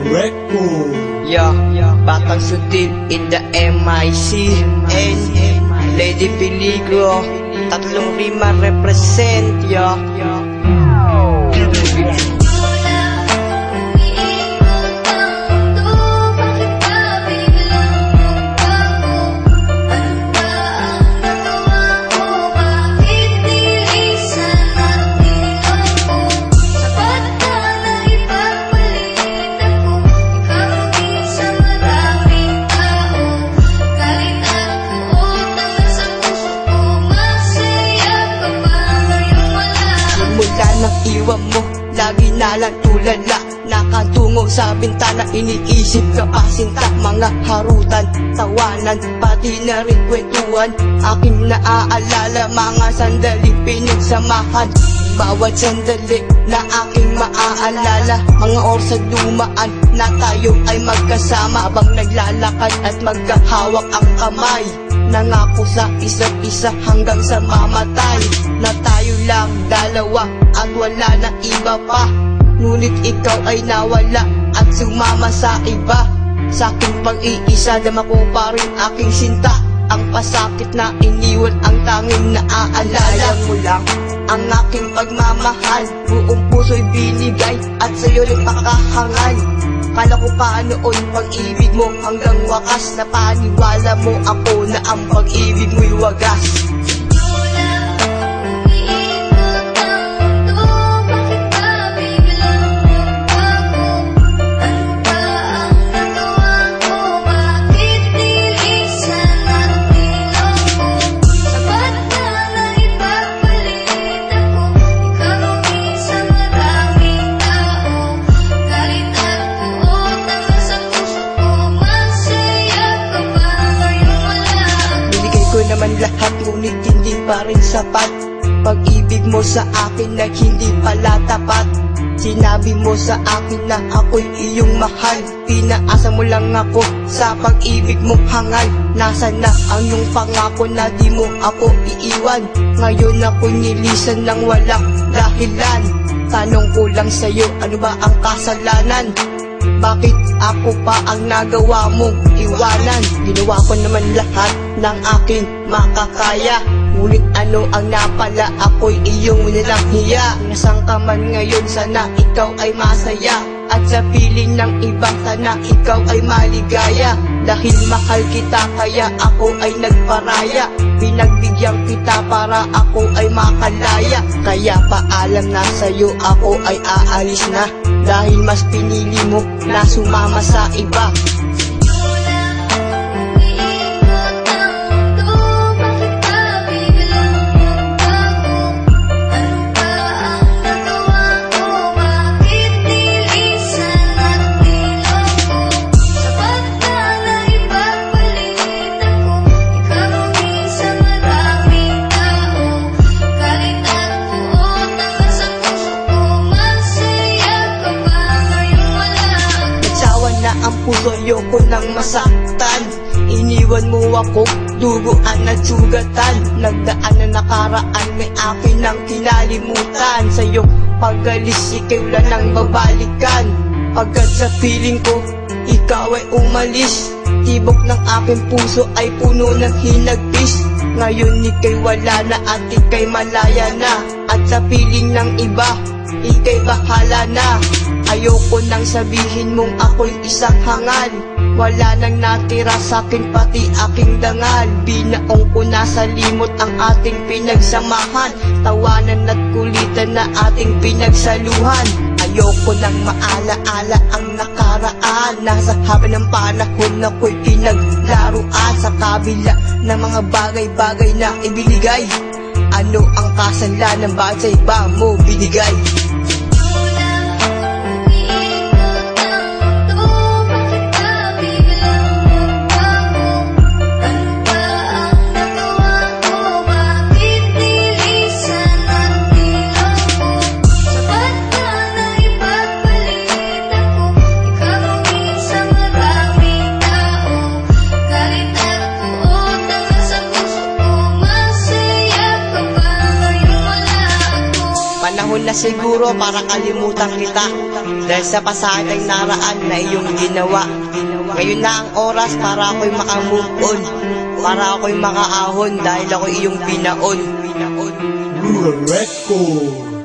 record. Batang Sutil in the MIC and Lady Peligro, tatlong rima represent, iwan mo, lagi na lang tulala. Nakatungo sa bintana, iniisip ka pa sinta. Mga harutan, tawanan, pati na rin kwentuhan. Aking naaalala, mga sandaling pinagsamahan. Bawat sandali na aking maaalala, mga oras dumaan na tayo ay magkasama. Habang naglalakad at magkahawak ang kamay, nangako sa isa't isa hanggang sa mamatay. Na tayo lang dalawa at wala na iba pa. Ngunit ikaw ay nawala at sumama sa iba. Sa aking pag-iisa, dama ko pa rin aking sinta. Ang pasakit na iniwan, ang tanging naaalala mo lang ang aking pagmamahal. Buong puso'y binigay at sa'yo rin pakahangal. Kala ko pa noon pag-ibig mo hanggang wakas. Napaniwala mo ako na ang pag-ibig mo'y wagas. Naman lahat ngunit hindi pa rin sapat. Pag-ibig mo sa akin na hindi pala tapat. Sinabi mo sa akin na ako'y iyong mahal. Pinaasa mo lang ako sa pag-ibig mong hangal. Nasaan na ang iyong pangako na di mo ako iiwan? Ngayon ako'y nilisan ng walang dahilan. Tanong ko lang sa'yo, ano ba ang kasalanan? Bakit ako pa ang nagawa mong iwanan? Ginawa ko naman lahat ng aking makakaya. Ngunit ano ang napala, ako'y iyong nilang hiya. Nasaan ka man ngayon, sana ikaw ay masaya. At sa piling ng iba, sana ikaw ay maligaya. Dahil mahal kita, kaya ako ay nagparaya. Pinagbigyan kita para ako ay makalaya. Kaya paalam na sa'yo, ako ay aalis na. Dahil mas pinili mo na sumama sa iba. Ang puso ayoko nang masaktan. Iniwan mo ako, duguan at sugatan. Nagdaan na nakaraan, may akin ang kinalimutan. Sa'yo pag-alis, ikay wala nang babalikan. Pagkat sa piling ko, ikaw ay umalis. Tibok ng aking puso ay puno ng hinagpis. Ngayon ikay wala na at ikay malaya na. At sa piling ng iba, ikay bahala na. Ayoko nang sabihin mong ako'y isang hangal. Wala nang natira sa'kin pati aking dangal. Binaong ko na sa limot ang ating pinagsamahan. Tawanan at kulitan na ating pinagsaluhan. Ayoko nang maalaala ang nakaraan. Nasa haba ng panahon ako'y pinaglaruan. Sa kabila ng mga bagay-bagay na ibinigay. Ano ang kasalanan, bakit sa iba mo binigay? Panahon na siguro para kalimutan kita, dahil sa pasadang naraan na iyong ginawa. Ngayon na ang oras para ako'y makamove on, para ako'y makaahon dahil ako'y iyong binaon. Rural Record.